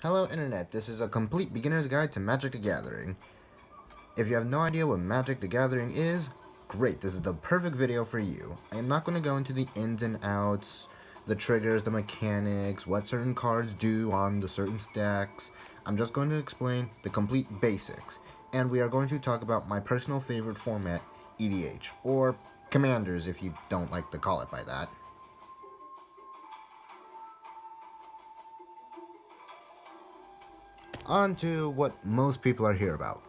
Hello Internet, this is a complete beginner's guide to Magic the Gathering. If you have no idea what Magic the Gathering is, great, this is the perfect video for you. I am not going to go into the ins and outs, the triggers, the mechanics, what certain cards do on the certain stacks. I'm just going to explain the complete basics. And we are going to talk about my personal favorite format, EDH, or Commanders if you don't like to call it by that. On to what most people are here about.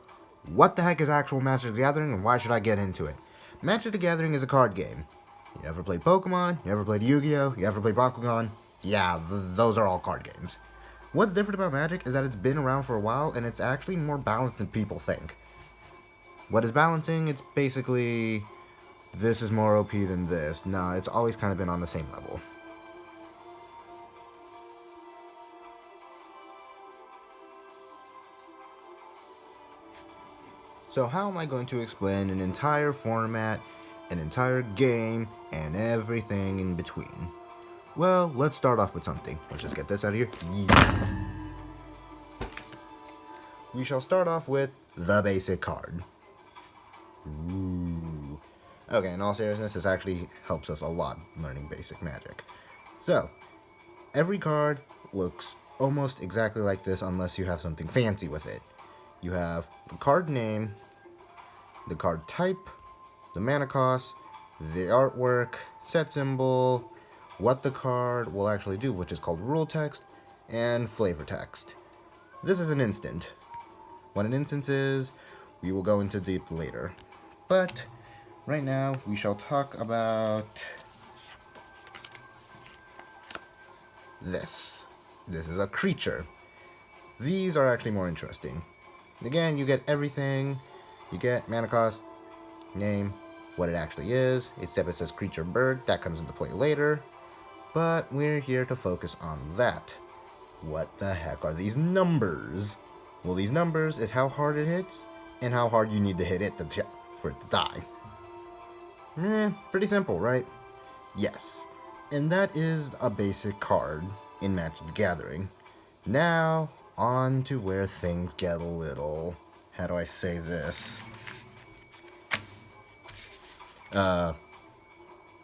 What the heck is actual Magic the Gathering and why should I get into it? Magic the Gathering is a card game. You ever played Pokemon? You ever played Yu-Gi-Oh? You ever played Bakugan? Yeah, those are all card games. What's different about Magic is that it's been around for a while and it's actually more balanced than people think. What is balancing? It's basically this is more OP than this. No, it's always kind of been on the same level. So how am I going to explain an entire format, an entire game, and everything in between? Well, let's start off with something. Let's just get this out of here. Yeah. We shall start off with the basic card. Ooh. Okay, in all seriousness, this actually helps us a lot learning basic Magic. So, every card looks almost exactly like this unless you have something fancy with it. You have the card name, the card type, the mana cost, the artwork, set symbol, what the card will actually do, which is called rule text, and flavor text. This is an instant. What an instance is, we will go into deep later. But right now, we shall talk about this. This is a creature. These are actually more interesting. Again, you get everything. You get mana cost, name, what it actually is, except it says creature bird, that comes into play later, but we're here to focus on that. What the heck are these numbers? Well, these numbers is how hard it hits, and how hard you need to hit it for it to die. Pretty simple, right? Yes. And that is a basic card in Magic the Gathering. Now, on to where things get a little... how do I say this?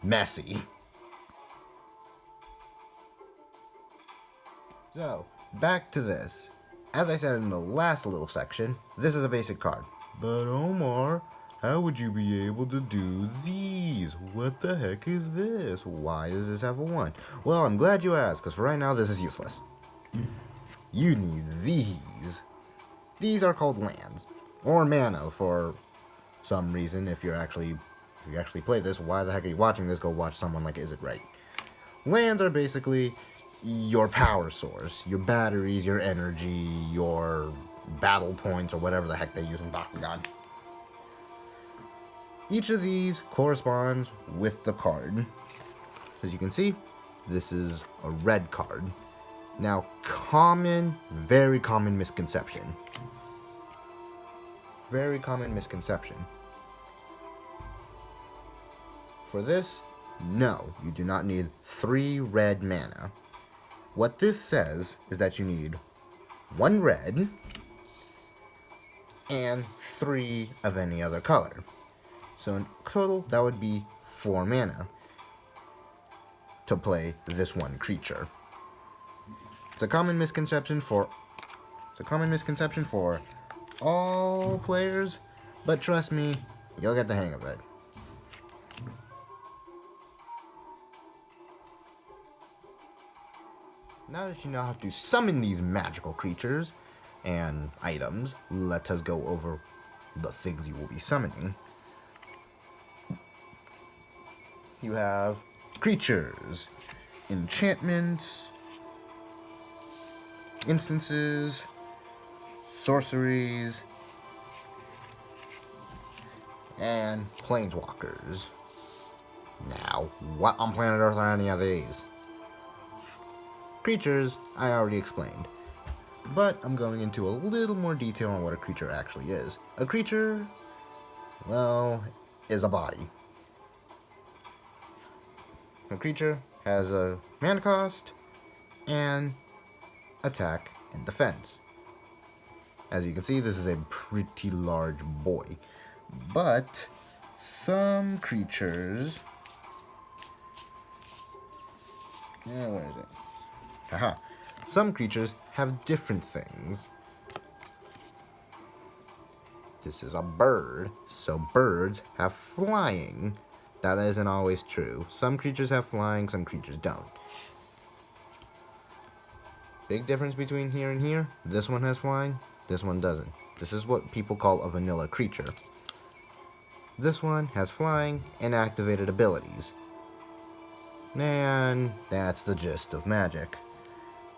Messy. So, back to this. As I said in the last little section, this is a basic card. But Omar, how would you be able to do these? What the heck is this? Why does this have a 1? Well, I'm glad you asked, because for right now this is useless. You need these. These are called lands. Or mana for some reason. If you actually play this, why the heck are you watching this? Go watch someone like Is It Right. Lands are basically your power source, your batteries, your energy, your battle points, or whatever the heck they use in Bakugan. Each of these corresponds with the card. As you can see, this is a red card. Now, very common misconception. Very common misconception. For this, no, you do not need 3 red mana. What this says is that you need 1 red and 3 of any other color. So in total, that would be 4 mana to play this one creature. It's a common misconception for all players, but trust me, you'll get the hang of it. Now that you know how to summon these magical creatures and items, let us go over the things you will be summoning. You have creatures, enchantments, instances, sorceries, and planeswalkers. Now, what on planet Earth are any of these? Creatures, I already explained. But I'm going into a little more detail on what a creature actually is. A creature, well, is a body. A creature has a mana cost and attack, and defense. As you can see, this is a pretty large boy. But some creatures... where is it? Haha. Some creatures have different things. This is a bird, so birds have flying. That isn't always true. Some creatures have flying, some creatures don't. Big difference between here and here. This one has flying, this one doesn't. This is what people call a vanilla creature. This one has flying and activated abilities. And that's the gist of magic.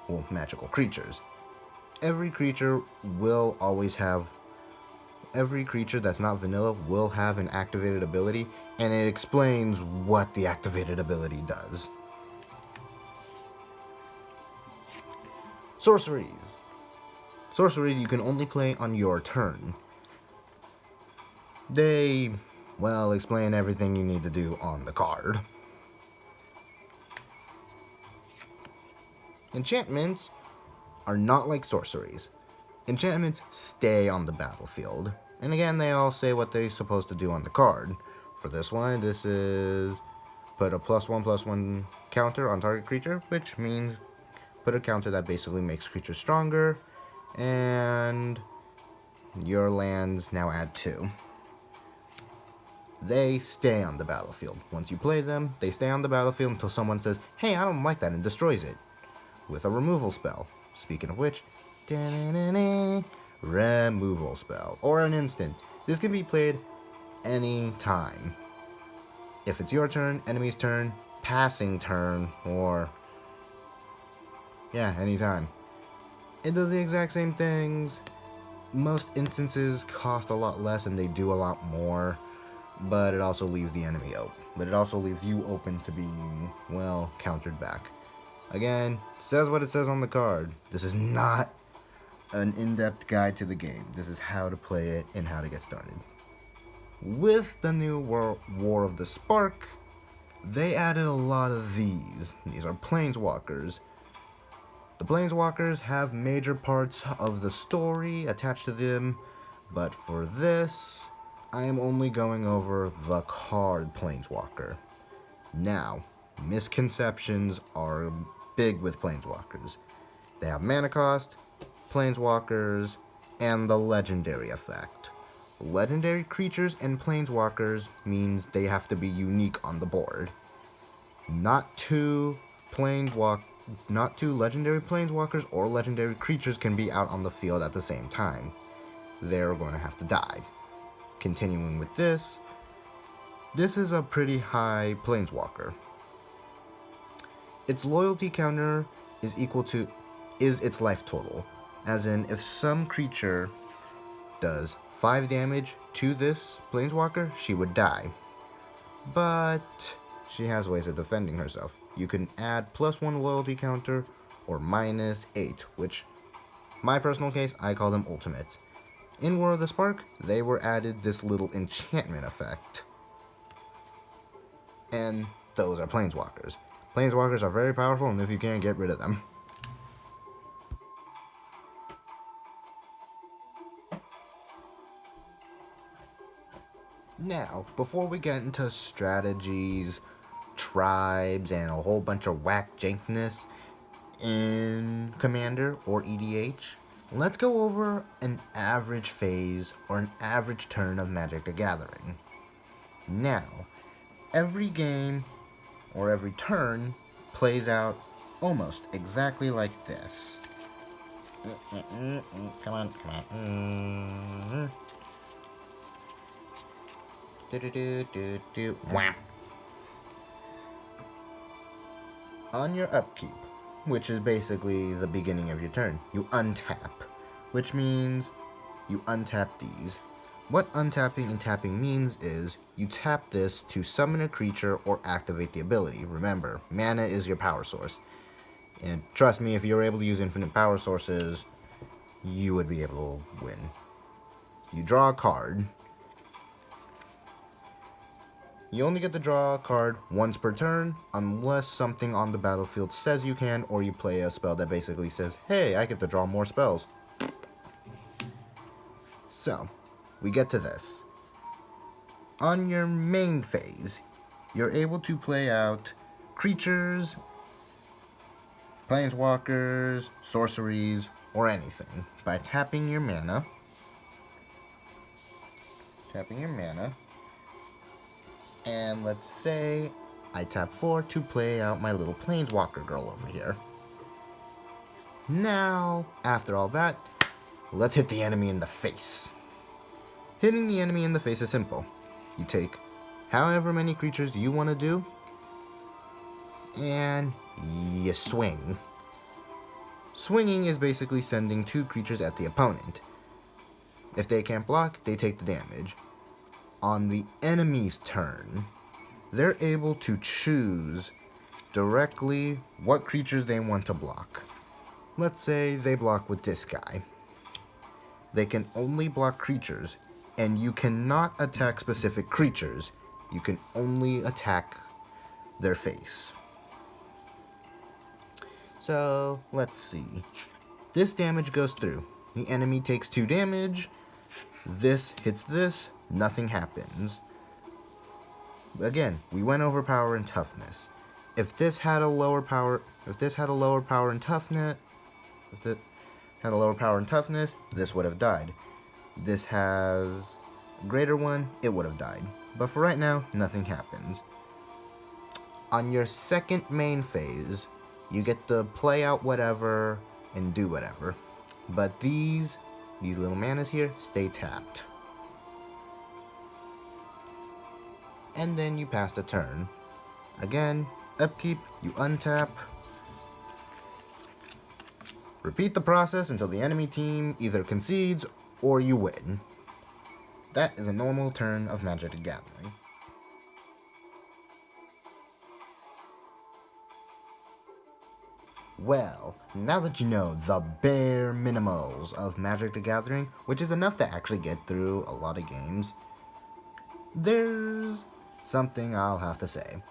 Well, magical creatures. Every creature that's not vanilla will have an activated ability, and it explains what the activated ability does. Sorceries. Sorceries you can only play on your turn. They, well, explain everything you need to do on the card. Enchantments are not like sorceries. Enchantments stay on the battlefield. And again, they all say what they're supposed to do on the card. For this one, this is put a +1/+1 counter on target creature, which means put a counter that basically makes creatures stronger, and your lands now add 2. They stay on the battlefield. Once you play them, they stay on the battlefield until someone says, hey, I don't like that, and destroys it with a removal spell. Speaking of which, removal spell, or an instant. This can be played any time. If it's your turn, enemy's turn, passing turn, or yeah, anytime. It does the exact same things. Most instances cost a lot less and they do a lot more, but it also leaves the enemy open. But it also leaves you open to being, well, countered back. Again, says what it says on the card. This is not an in-depth guide to the game. This is how to play it and how to get started. With the new War of the Spark, they added a lot of these. These are planeswalkers. The planeswalkers have major parts of the story attached to them, but for this, I am only going over the card planeswalker. Now, misconceptions are big with planeswalkers. They have mana cost, planeswalkers, and the legendary effect. Legendary creatures and planeswalkers means they have to be unique on the board. Not two legendary planeswalkers or legendary creatures can be out on the field at the same time. They're going to have to die. Continuing with this is a pretty high planeswalker. Its loyalty counter is equal to its life total. As in, if some creature does 5 damage to this planeswalker, she would die. But she has ways of defending herself. You can add +1 loyalty counter or -8, which, my personal case, I call them ultimates. In War of the Spark, they were added this little enchantment effect. And those are planeswalkers. Planeswalkers are very powerful, and if you can't, get rid of them. Now, before we get into strategies, tribes, and a whole bunch of whack jankness in Commander or EDH, let's go over an average phase or an average turn of Magic the Gathering. Now, every game or every turn plays out almost exactly like this. Come on. Wow. On your upkeep, which is basically the beginning of your turn, you untap, which means you untap these. What untapping and tapping means is you tap this to summon a creature or activate the ability. Remember, mana is your power source. And trust me, if you're able to use infinite power sources, you would be able to win. You draw a card. You only get to draw a card once per turn, unless something on the battlefield says you can, or you play a spell that basically says, hey, I get to draw more spells. So, we get to this. On your main phase, you're able to play out creatures, planeswalkers, sorceries, or anything by tapping your mana. And let's say I tap 4 to play out my little planeswalker girl over here. Now, after all that, let's hit the enemy in the face. Hitting the enemy in the face is simple. You take however many creatures you want to do, and you swing. Swinging is basically sending 2 creatures at the opponent. If they can't block, they take the damage. On the enemy's turn, they're able to choose directly what creatures they want to block. Let's say they block with this guy. They can only block creatures, and you cannot attack specific creatures. You can only attack their face. So, let's see. This damage goes through. The enemy takes 2 damage. This hits this. Nothing happens. Again, we went over power and toughness. If this had a lower power and toughness, this would have died. This has a greater one, it would have died. But for right now, nothing happens. On your second main phase, you get to play out whatever and do whatever. But these little manas here stay tapped. And then you pass the turn. Again, upkeep, you untap. Repeat the process until the enemy team either concedes or you win. That is a normal turn of Magic the Gathering. Well, now that you know the bare minimals of Magic the Gathering, which is enough to actually get through a lot of games, there's something I'll have to say.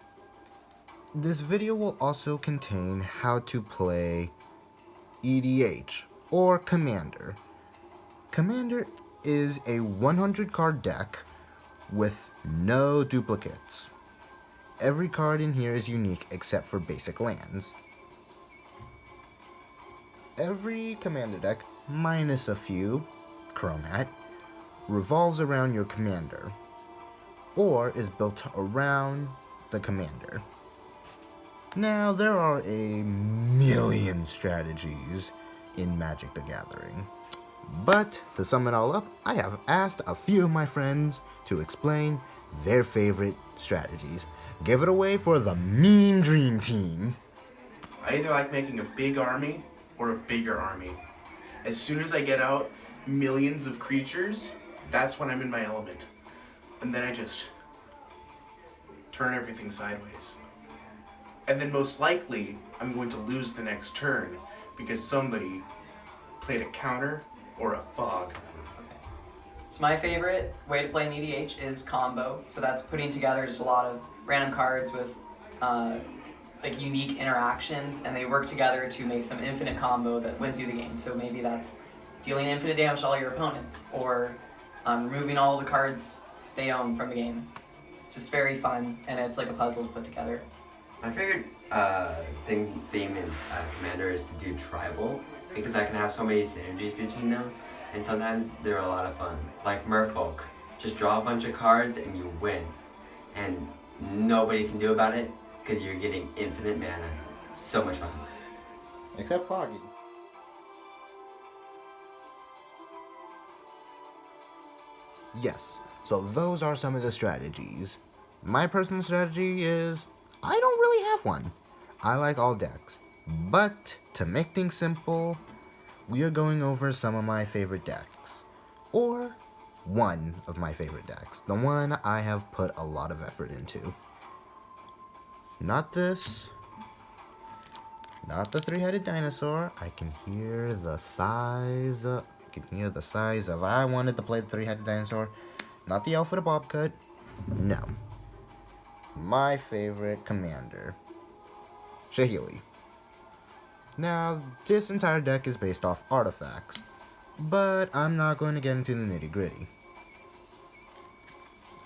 This video will also contain how to play EDH, or Commander. Commander is a 100 card deck with no duplicates. Every card in here is unique except for basic lands. Every Commander deck, minus a few, Chromat, revolves around your Commander, or is built around the Commander. Now, there are a million strategies in Magic the Gathering, but to sum it all up, I have asked a few of my friends to explain their favorite strategies. Give it away for the Mean Dream Team. I either like making a big army or a bigger army. As soon as I get out millions of creatures, that's when I'm in my element. And then I just turn everything sideways. And then most likely, I'm going to lose the next turn because somebody played a counter or a fog. So my favorite way to play an EDH is combo. So that's putting together just a lot of random cards with like unique interactions, and they work together to make some infinite combo that wins you the game. So maybe that's dealing infinite damage to all your opponents, or removing all the cards they own from the game. It's just very fun, and it's like a puzzle to put together. My favorite theme in Commander is to do tribal, because I can have so many synergies between them, and sometimes they're a lot of fun. Like Merfolk, just draw a bunch of cards and you win, and nobody can do about it because you're getting infinite mana. So much fun. Except Foggy. Yes, so those are some of the strategies. My personal strategy is, I don't really have one. I like all decks. But, to make things simple, we are going over some of my favorite decks. Or, one of my favorite decks. The one I have put a lot of effort into. Not this. Not the three-headed dinosaur. I can hear the size of... I wanted to play the three-headed dinosaur. Not the elf with a bob cut. No. my favorite commander, Shahili. Now, this entire deck is based off artifacts, but I'm not going to get into the nitty gritty.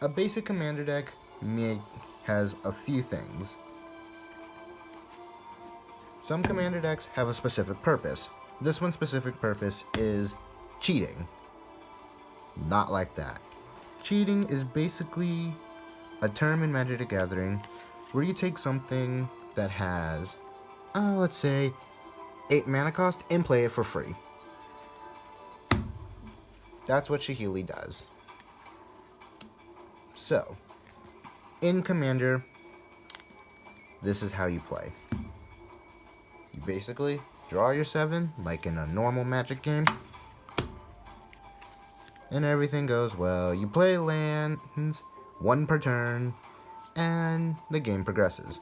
A basic commander deck has a few things. Some commander decks have a specific purpose. This one's specific purpose is cheating. Not like that. Cheating is basically a term in Magic the Gathering where you take something that has, let's say, 8 mana cost and play it for free. That's what Shahili does. So, in Commander, this is how you play. You basically draw your 7, like in a normal Magic game, and everything goes well. You play lands, 1 per turn, and the game progresses.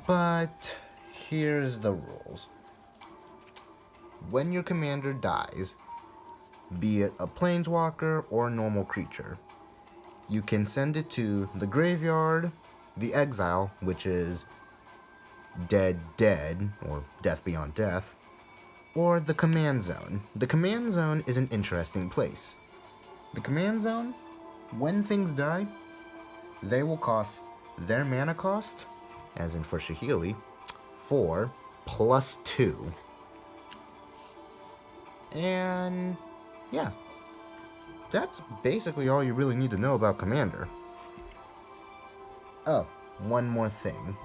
But here's the rules. When your commander dies, be it a planeswalker or a normal creature, you can send it to the graveyard, the exile, which is dead, or death beyond death, or the command zone. The command zone is an interesting place. The command zone, when things die, they will cost their mana cost, as in for Shahili, 4 plus 2. And yeah, that's basically all you really need to know about Commander. Oh, one more thing.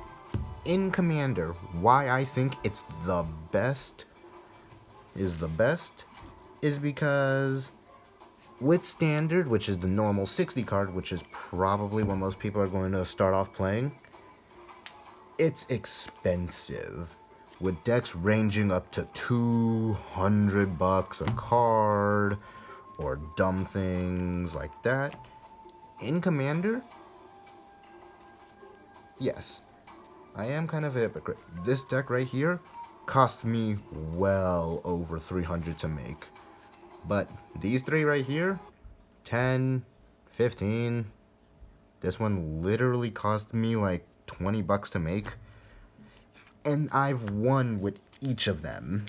In Commander, why I think it's the best is because with Standard, which is the normal 60 card, which is probably what most people are going to start off playing, it's expensive. With decks ranging up to $200 a card, or dumb things like that. In Commander, yes, I am kind of a hypocrite. This deck right here cost me well over 300 to make. But these 3 right here, 10, 15. This one literally cost me like $20 to make. And I've won with each of them.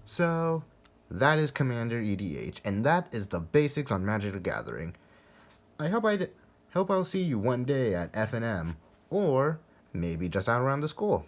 So, that is Commander EDH, and that is the basics on Magic the Gathering. I hope I'll see you one day at F&M, or maybe just out around the school.